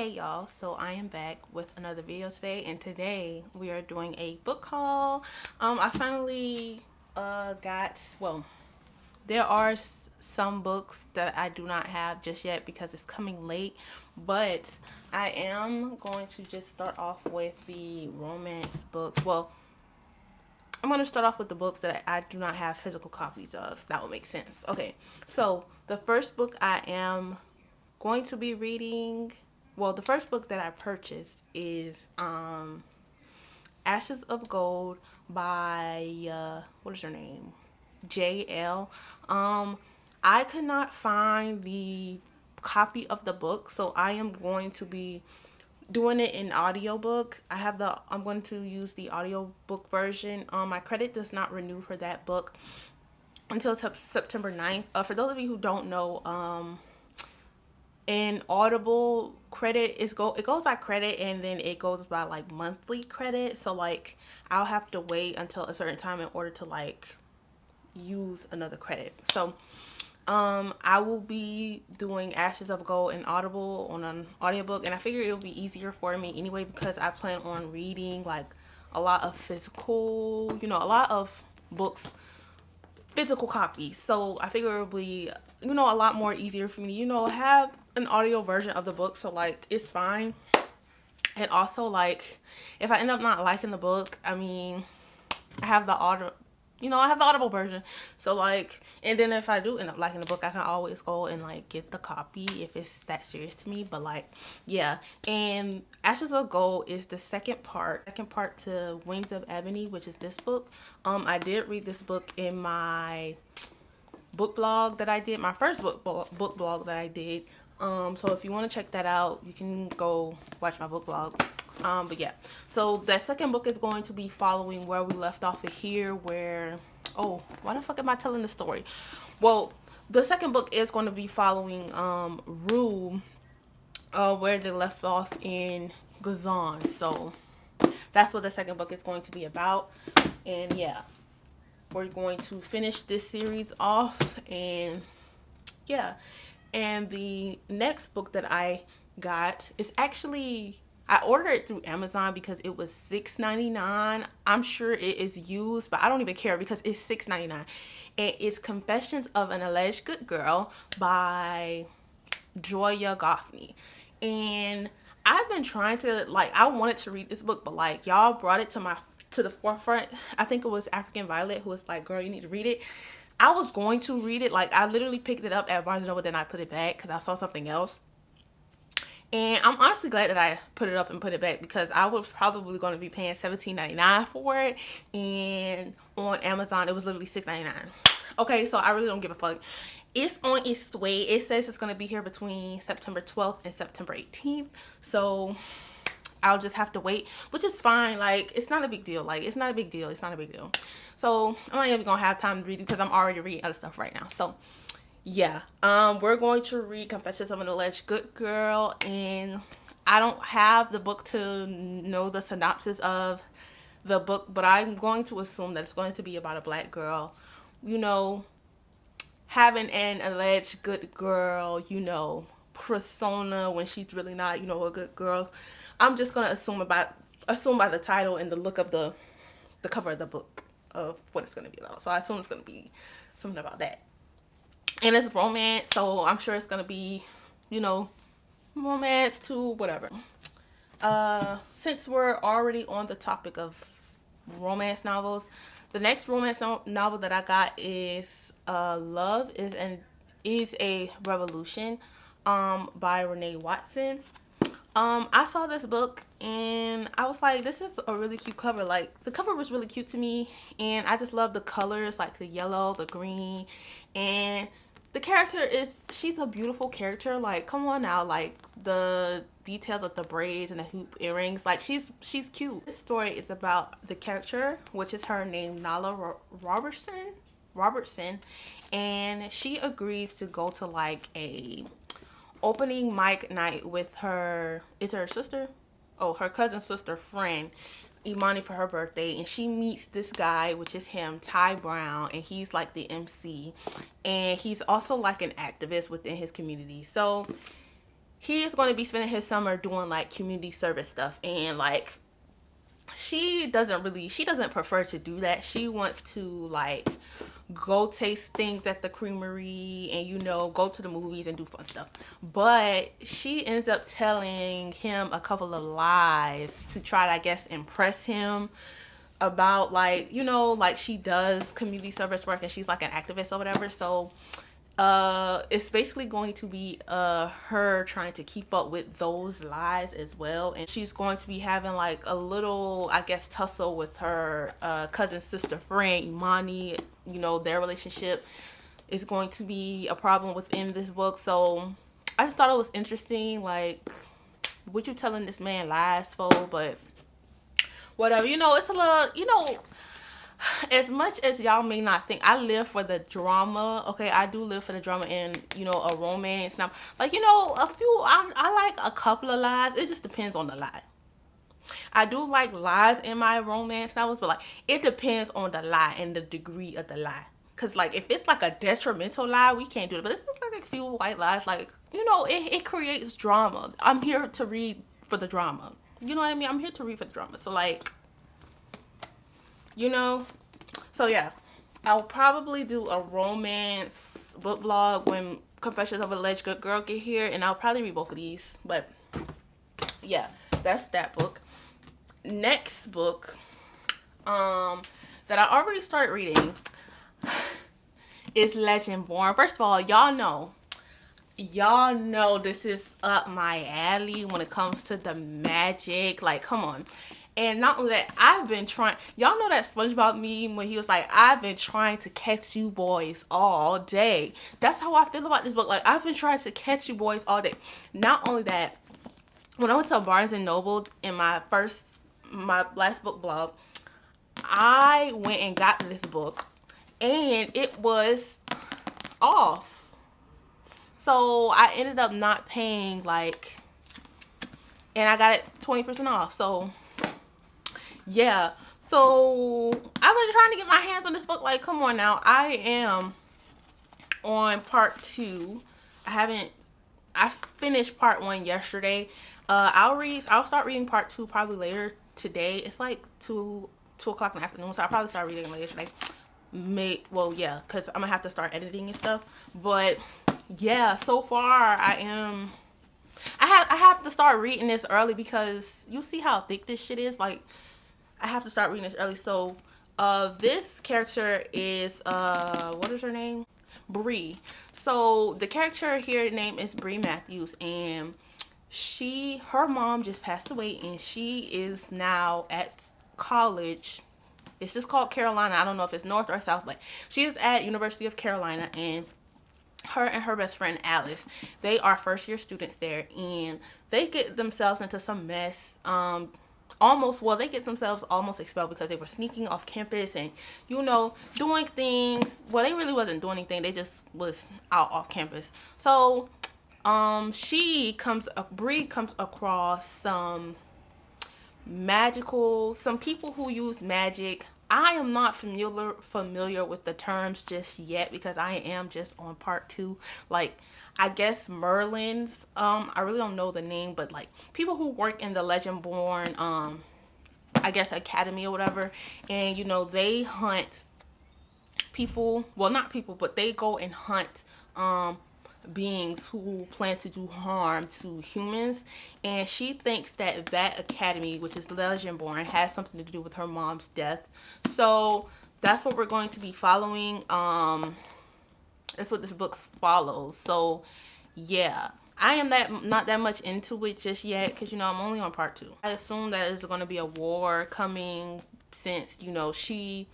Hey y'all, so I am back with another video today, and today we are doing a book haul. I finally there are some books that I do not have just yet because it's coming late, but I am going to just start off with the romance books. Well, I'm going to start off with the books that I do not have physical copies of. That would make sense. Okay, so the first book I am going to be reading, well, the first book that I purchased is Ashes of Gold by what is her name? JL. I could not find the copy of the book, so I am going to be doing it in audiobook. I'm going to use the audiobook version. My credit does not renew for that book until September 9th. For those of you who don't know, in Audible, credit it goes by credit, and then it goes by like monthly credit. So like I'll have to wait until a certain time in order to like use another credit. So I will be doing Ashes of Gold in Audible on an audiobook, and I figure it'll be easier for me anyway because I plan on reading like a lot of physical, a lot of books, physical copies. So I figure it'll be, a lot more easier for me to, have an audio version of the book. So like it's fine. And also like if I end up not liking the book, I mean, I have the Audible version. So like, and then if I do end up liking the book, I can always go and like get the copy if it's that serious to me. But like, yeah. And Ashes of Gold is the second part to Wings of Ebony, which is this book. I did read this book in my book blog that I did, my first book blog that I did. So if you want to check that out, you can go watch my book blog. But yeah, so that second book is going to be following where we left off here, where, oh, why the fuck am I telling the story? Well, the second book is going to be following Rue, where they left off in Gazan. So that's what the second book is going to be about. And yeah, we're going to finish this series off, and yeah. And the next book that I got is actually, I ordered it through Amazon because it was $6.99. I'm sure it is used, but I don't even care because it's $6.99. And it's Confessions of an Alleged Good Girl by Joya Goffney. And I've been trying to, like, I wanted to read this book, but like y'all brought it to the forefront. I think it was African Violet who was like, girl, you need to read it. I was going to read it. Like, I literally picked it up at Barnes & Noble, then I put it back because I saw something else. And I'm honestly glad that I put it up and put it back because I was probably going to be paying $17.99 for it. And on Amazon, it was literally $6.99. Okay, so I really don't give a fuck. It's on its way. It says it's going to be here between September 12th and September 18th. So I'll just have to wait, which is fine. Like, it's not a big deal. Like, it's not a big deal. It's not a big deal. So I'm not even gonna have time to read it because I'm already reading other stuff right now. So yeah, we're going to read Confessions of an Alleged Good Girl, and I don't have the book to know the synopsis of the book, but I'm going to assume that it's going to be about a black girl, having an alleged good girl, persona when she's really not, a good girl. I'm just gonna assume by the title and the look of the cover of the book of what it's going to be about. So I assume it's going to be something about that. And it's romance, so I'm sure it's going to be, romance to whatever. Since we're already on the topic of romance novels, the next romance novel that I got is Love is a Revolution by Renee Watson. I saw this book and I was like, this is a really cute cover. Like, the cover was really cute to me, and I just love the colors, like the yellow, the green, and the character she's a beautiful character. Like, come on now, like the details of the braids and the hoop earrings, like she's cute. This story is about the character, which is her name, Nala Robertson, and she agrees to go to like a opening mic night with her cousin sister friend Imani for her birthday, and she meets this guy, which is him, Ty Brown, and he's like the MC, and he's also like an activist within his community. So he is going to be spending his summer doing like community service stuff, and like she doesn't prefer to do that. She wants to like go taste things at the creamery and go to the movies and do fun stuff. But she ends up telling him a couple of lies to try to, I guess, impress him about like, like she does community service work and she's like an activist or whatever. So it's basically going to be her trying to keep up with those lies as well, and she's going to be having like a little, I guess, tussle with her cousin sister friend Imani. Their relationship is going to be a problem within this book. So I just thought it was interesting, like, what you telling this man lies for? But whatever, it's a little, as much as y'all may not think, I live for the drama. Okay, I do live for the drama and a romance. Now, like, a few, I like a couple of lies. It just depends on the lie. I do like lies in my romance novels, but like it depends on the lie and the degree of the lie. Cause like if it's like a detrimental lie, we can't do it. But if it's like a few white lies, like it creates drama. I'm here to read for the drama. You know what I mean? I'm here to read for the drama. So like, so yeah, I'll probably do a romance book vlog when Confessions of an Alleged Good Girl get here, and I'll probably read both of these. But yeah, that's that book. Next book that I already started reading is Legendborn. First of all, y'all know this is up my alley when it comes to the magic. Like, come on. And not only that, I've been trying, y'all know that SpongeBob meme when he was like, I've been trying to catch you boys all day. That's how I feel about this book. Like, I've been trying to catch you boys all day. Not only that, when I went to Barnes and Noble in my last book blog, I went and got this book and it was off. So I ended up not paying like, and I got it 20% off. So yeah. So I've been trying to get my hands on this book. Like, come on now. I am on part 2. I finished part 1 yesterday. I'll start reading part 2 probably later today. It's like 2 o'clock in the afternoon, so I'll probably start reading later today. Yeah, because I'm gonna have to start editing and stuff. But yeah, so far I have to start reading this early because you see how thick this shit is. Like, I have to start reading this early. So this character is what is her name? Bree. So the character here name is Bree Matthews, and her mom just passed away, and she is now at college. It's just called Carolina. I don't know if it's North or South, but she is at University of Carolina, and her best friend Alice, they are first year students there, and they get themselves into some mess. They get themselves almost expelled because they were sneaking off campus and doing things. Well, they really wasn't doing anything, they just was out off campus. So Bree comes across some people who use magic. I am not familiar with the terms just yet because I am just on part 2. Like, I guess Merlins, I really don't know the name, but like people who work in the Legendborn, I guess academy or whatever, and they hunt people, well, not people, but they go and hunt beings who plan to do harm to humans. And she thinks that academy, which is Legendborn, has something to do with her mom's death. So that's what we're going to be following. That's what this book follows. So yeah, I am not that much into it just yet because I'm only on part 2. I assume that there's going to be a war coming since she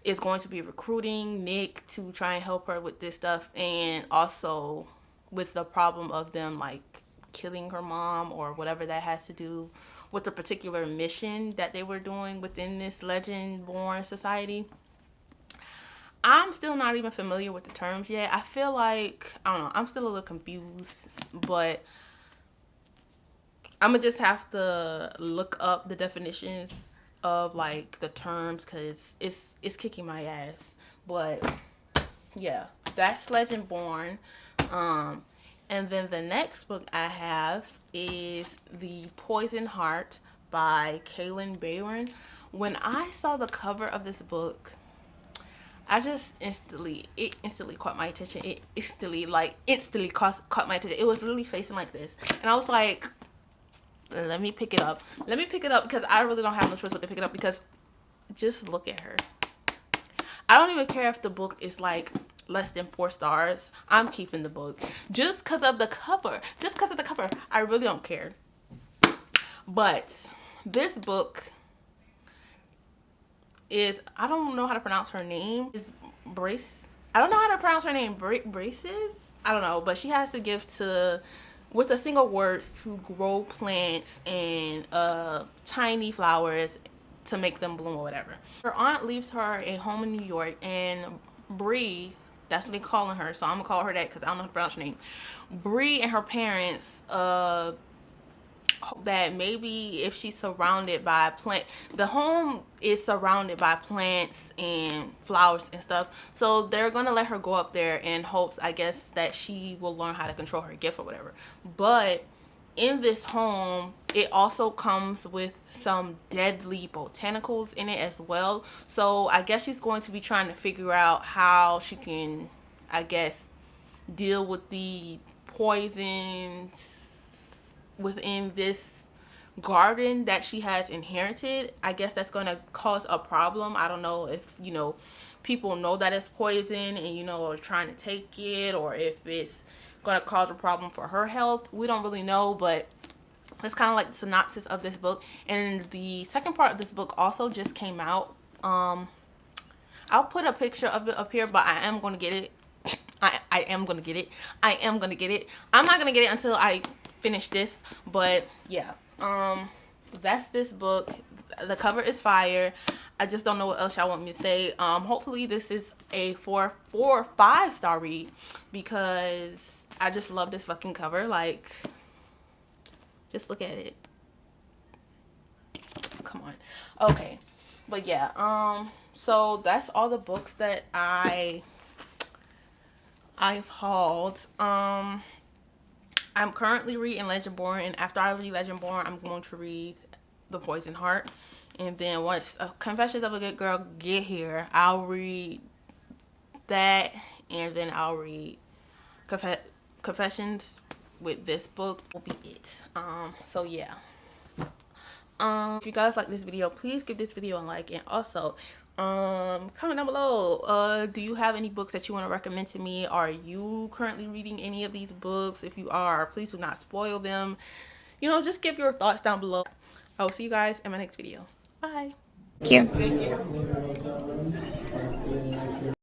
is going to be recruiting Nick to try and help her with this stuff, and also with the problem of them like killing her mom or whatever that has to do with the particular mission that they were doing within this Legendborn society. I'm still not even familiar with the terms yet. I feel like, I don't know, I'm still a little confused, but I'm gonna just have to look up the definitions of like the terms because it's kicking my ass. But yeah, that's Legendborn. And then the next book I have is The Poison Heart by Kaylin Bayron. When I saw the cover of this book, I just it instantly caught my attention. It instantly caught my attention. It was literally facing like this. And I was like, let me pick it up. Let me pick it up because I really don't have no choice but to pick it up because just look at her. I don't even care if the book is like less than 4 stars. I'm keeping the book just because of the cover. Just because of the cover. I really don't care. But this book is, I don't know how to pronounce her name. Is Brace. I don't know how to pronounce her name. Braces? I don't know. But she has to give to, with a single words, to grow plants and tiny flowers to make them bloom or whatever. Her aunt leaves her a home in New York, and Bree, that's what they calling her, so I'm gonna call her that because I don't know how to pronounce her name. Bree and her parents hope that maybe if she's surrounded by the home is surrounded by plants and flowers and stuff, so they're gonna let her go up there in hopes, I guess, that she will learn how to control her gift or whatever. But in this home, it also comes with some deadly botanicals in it as well. So I guess she's going to be trying to figure out how she can, I guess, deal with the poisons within this garden that she has inherited. I guess that's going to cause a problem. I don't know if, people know that it's poison and, are trying to take it, or if it's going to cause a problem for her health. We don't really know, but that's kind of like the synopsis of this book. And the second part of this book also just came out. I'll put a picture of it up here, but I am going to get it. I am going to get it. I am going to get it. I'm not going to get it until I finish this, but yeah. That's this book. The cover is fire. I just don't know what else y'all want me to say. Hopefully this is a 4 or 5 star read because I just love this fucking cover. Like, just look at it. Come on. Okay. But yeah, so that's all the books that I've hauled. I'm currently reading Legendborn, and after I read Legendborn, I'm going to read The Poison Heart. And then once Confessions of a Good Girl get here, I'll read that, and then I'll read Confessions with this book will be it. So yeah. If you guys like this video, please give this video a like, and also comment down below, do you have any books that you want to recommend to me? Are you currently reading any of these books? If you are, please do not spoil them. Just give your thoughts down below. I will see you guys in my next video. Bye. Thank you.